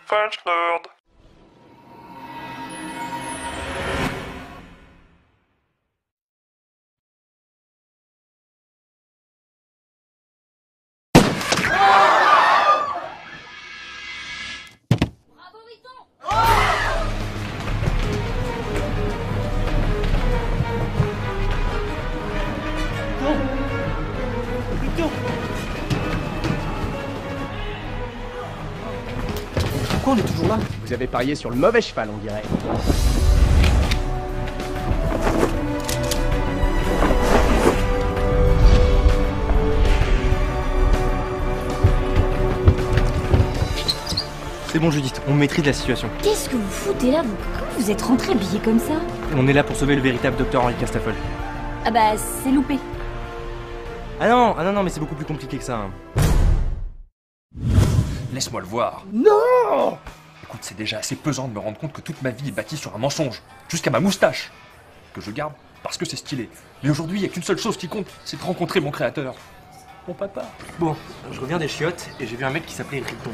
French Nerd. Pourquoi on est toujours là? Vous avez parié sur le mauvais cheval, on dirait. C'est bon Judith, on maîtrise la situation. Qu'est-ce que vous foutez là? Comment vous êtes rentré habillé comme ça? On est là pour sauver le véritable docteur Henri Castafold. Ah bah, c'est loupé. Ah non, mais c'est beaucoup plus compliqué que ça. Hein. Laisse-moi le voir. Non! Écoute, c'est déjà assez pesant de me rendre compte que toute ma vie est bâtie sur un mensonge. Jusqu'à ma moustache. Que je garde parce que c'est stylé. Mais aujourd'hui, il n'y a qu'une seule chose qui compte, c'est de rencontrer mon créateur. Mon papa. Bon, je reviens des chiottes et j'ai vu un mec qui s'appelait Riton.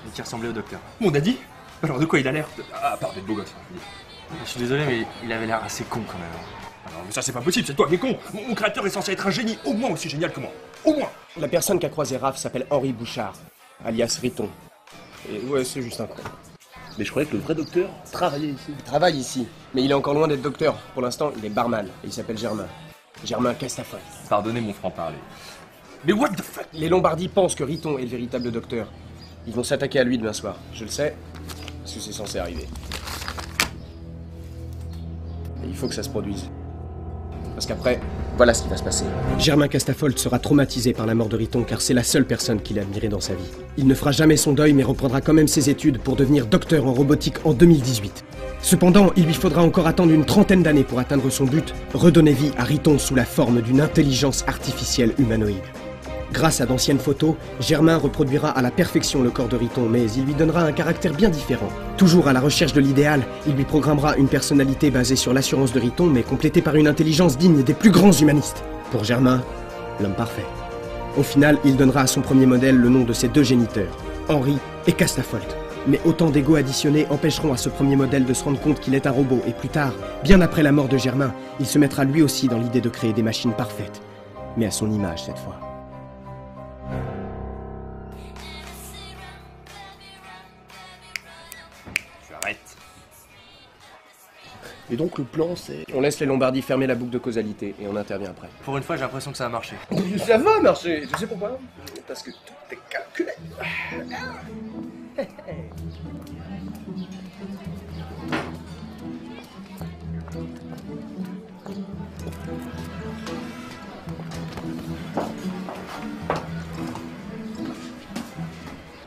Et qui ressemblait au docteur. Mon daddy? Alors de quoi il a l'air? Ah, part d'être beau gosse. Je suis désolé, mais il avait l'air assez con quand même. Ah non, mais ça c'est pas possible, c'est toi qui es con. Mon créateur est censé être un génie au moins aussi génial que moi. Au moins. La personne qui a croisé Raph s'appelle Henri Bouchard, alias Riton. Et ouais, c'est juste un con. Mais je croyais que le vrai docteur travaillait ici. Il travaille ici, mais il est encore loin d'être docteur. Pour l'instant, il est barman, et il s'appelle Germain. Germain Castafold. Pardonnez mon franc-parler. Mais what the fuck? Les Lombardis pensent que Riton est le véritable docteur. Ils vont s'attaquer à lui demain soir. Je le sais, parce que c'est censé arriver. Et il faut que ça se produise. Parce qu'après, voilà ce qui va se passer. Germain Castafold sera traumatisé par la mort de Riton car c'est la seule personne qu'il a admirée dans sa vie. Il ne fera jamais son deuil mais reprendra quand même ses études pour devenir docteur en robotique en 2018. Cependant, il lui faudra encore attendre une trentaine d'années pour atteindre son but, redonner vie à Riton sous la forme d'une intelligence artificielle humanoïde. Grâce à d'anciennes photos, Germain reproduira à la perfection le corps de Riton, mais il lui donnera un caractère bien différent. Toujours à la recherche de l'idéal, il lui programmera une personnalité basée sur l'assurance de Riton, mais complétée par une intelligence digne des plus grands humanistes. Pour Germain, l'homme parfait. Au final, il donnera à son premier modèle le nom de ses deux géniteurs, Henri et Castafold. Mais autant d'égos additionnés empêcheront à ce premier modèle de se rendre compte qu'il est un robot, et plus tard, bien après la mort de Germain, il se mettra lui aussi dans l'idée de créer des machines parfaites. Mais à son image cette fois. Arrête. Et donc le plan c'est... On laisse les Lombardis fermer la boucle de causalité et on intervient après. Pour une fois, j'ai l'impression que ça a marché. Ça va marcher, tu sais pourquoi? Parce que tout est calculé.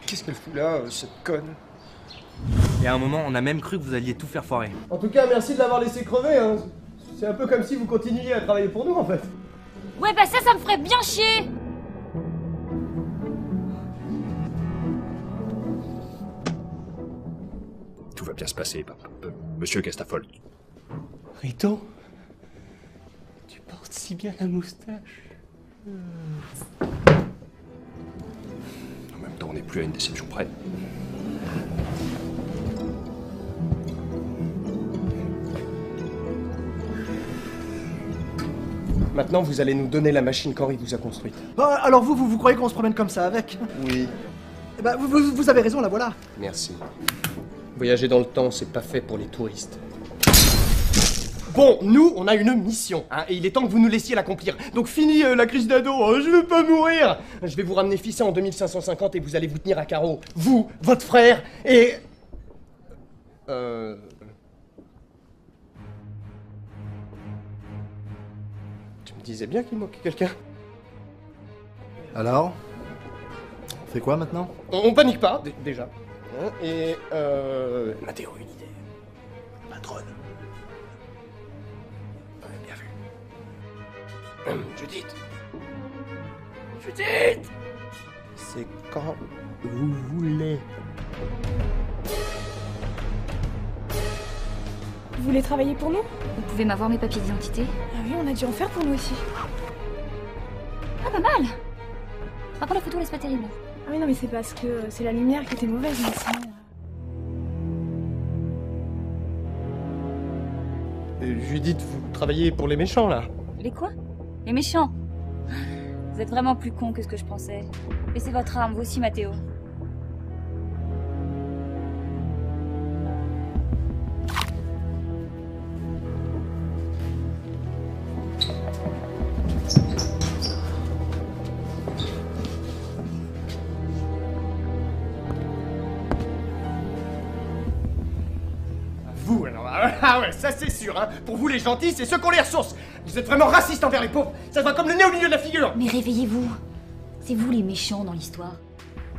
Qu'est-ce qu'elle fout là, cette conne? Et à un moment, on a même cru que vous alliez tout faire foirer. En tout cas, merci de l'avoir laissé crever, hein. C'est un peu comme si vous continuiez à travailler pour nous, en fait. Ouais, bah ça me ferait bien chier. Tout va bien se passer, monsieur Castafold. Riton, tu portes si bien la moustache. En même temps, on n'est plus à une déception près. Maintenant, vous allez nous donner la machine qu'Henri vous a construite. Bah, alors vous croyez qu'on se promène comme ça avec? Oui. Bah, vous avez raison, la voilà. Merci. Voyager dans le temps, c'est pas fait pour les touristes. Bon, nous, on a une mission, hein, et il est temps que vous nous laissiez l'accomplir. Donc fini la crise d'ado, hein, je veux pas mourir. Je vais vous ramener Fissa en 2550 et vous allez vous tenir à carreau. Vous, votre frère, et... Tu me disais bien qu'il manquait quelqu'un. Alors? On fait quoi maintenant? On panique pas, déjà. Hein, et Mathéo, une idée. Un drone. Ouais, bien vu. Judith. Judith! C'est quand vous voulez. Vous voulez travailler pour nous? Vous pouvez m'avoir mes papiers d'identité? Ah oui, on a dû en faire pour nous aussi. Ah, pas mal! Par contre, la photo, elle est pas terrible. Ah oui, non, mais c'est parce que c'est la lumière qui était mauvaise, mais sinon... Judith, vous travaillez pour les méchants, là? Les quoi? Les méchants? Vous êtes vraiment plus con que ce que je pensais. Laissez votre arme, vous aussi, Mathéo. Vous, alors, ah ouais, ça c'est sûr, hein. Pour vous, les gentils, c'est ceux qui ont les ressources. Vous êtes vraiment racistes envers les pauvres. Ça se voit comme le nez au milieu de la figure. Mais réveillez-vous. C'est vous les méchants dans l'histoire.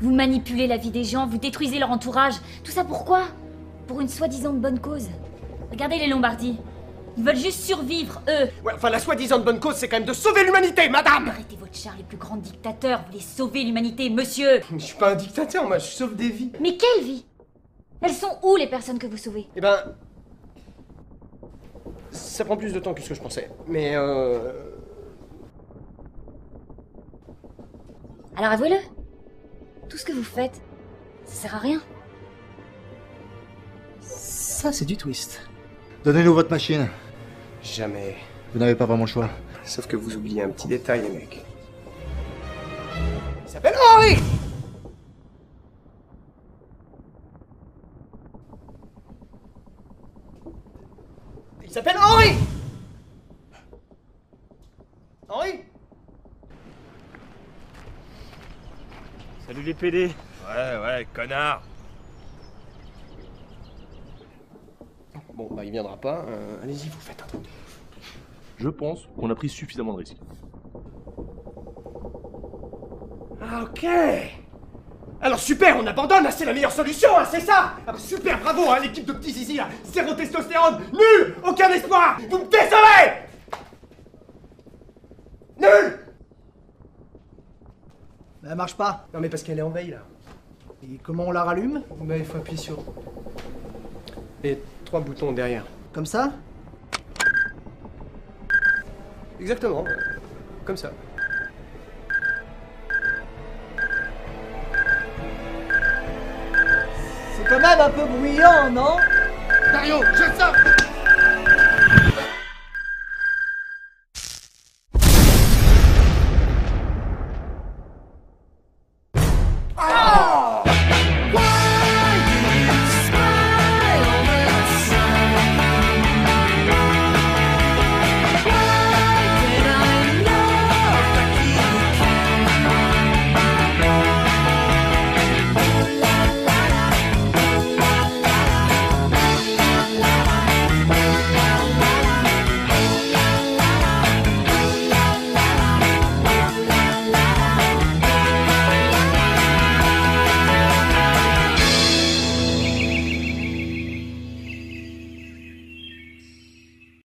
Vous manipulez la vie des gens, vous détruisez leur entourage. Tout ça pourquoi? Pour une soi-disant bonne cause. Regardez les Lombardi. Ils veulent juste survivre, eux. Ouais, enfin, la soi-disant bonne cause, c'est quand même de sauver l'humanité, madame. Arrêtez votre char, les plus grands dictateurs. Vous voulez sauver l'humanité, monsieur. Je suis pas un dictateur, moi, je sauve des vies. Mais quelle vie? Elles sont où, les personnes que vous sauvez? Eh ben... Ça prend plus de temps que ce que je pensais. Mais Alors avouez-le. Tout ce que vous faites, ça sert à rien. Ça, c'est du twist. Donnez-nous votre machine. jamais. Vous n'avez pas vraiment le choix. Sauf que vous oubliez un petit détail, les mecs. Il s'appelle Henri. Il s'appelle Henri. Henri. Salut les PD. Ouais, connard. Bon, bah il viendra pas. Allez-y, vous faites un truc. Je pense qu'on a pris suffisamment de risques. Ah, ok. Alors super, on abandonne, hein, c'est la meilleure solution, hein, c'est ça. Ah, bah, super, bravo, hein, l'équipe de petits zizi là. Zéro testostérone, nul, aucun espoir. Vous me décevez. Nul. Mais elle marche pas. Non mais parce qu'elle est en veille là. Et comment on la rallume? Bah il faut appuyer sur... Et 3 boutons derrière. Comme ça? Exactement, comme ça. C'est quand même un peu bruyant, non? Dario, je sors.